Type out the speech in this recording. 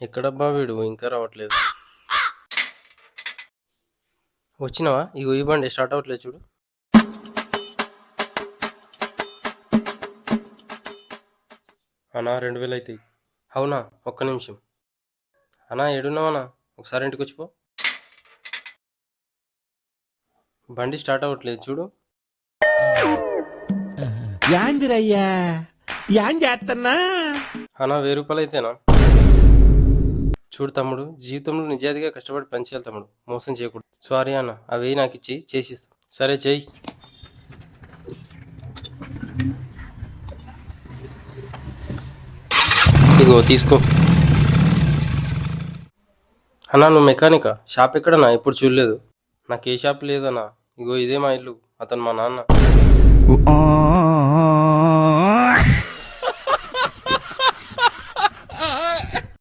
ఎక్కడబ్బా వీడు ఇంకా రావట్లేదు. వచ్చినావా? ఇగో ఈ బండి స్టార్ట్ అవ్వట్లేదు చూడు. అన్నా 2000 అవుతాయి. అవునా? ఒక్క నిమిషం. అన్నా ఏడున్నావన్నా? ఒకసారి ఇంటికి వచ్చిపో. బండి స్టార్ట్ అవ్వట్లేదు చూడు. యాందిరయ్యా యాన్ చేస్తున్నా. అన్నా 1000 రూపాయలు అయితేనా? చూడు తమ్ముడు, జీవితంలో నిజాయితీగా కష్టపడి పనిచేయాలి తమ్ముడు, మోసం చేయకూడదు. సారీ అన్న, అవి నాకు ఇచ్చి చేసిస్తా. సరే చెయ్యి. ఇగో తీసుకో. అన్నా నువ్వు మెకానికా? షాప్ ఎక్కడన్నా? ఎప్పుడు చూడలేదు. నాకు ఏ షాప్ లేదన్నా. ఇగో ఇదే మా ఇల్లు, అతను మా నాన్న.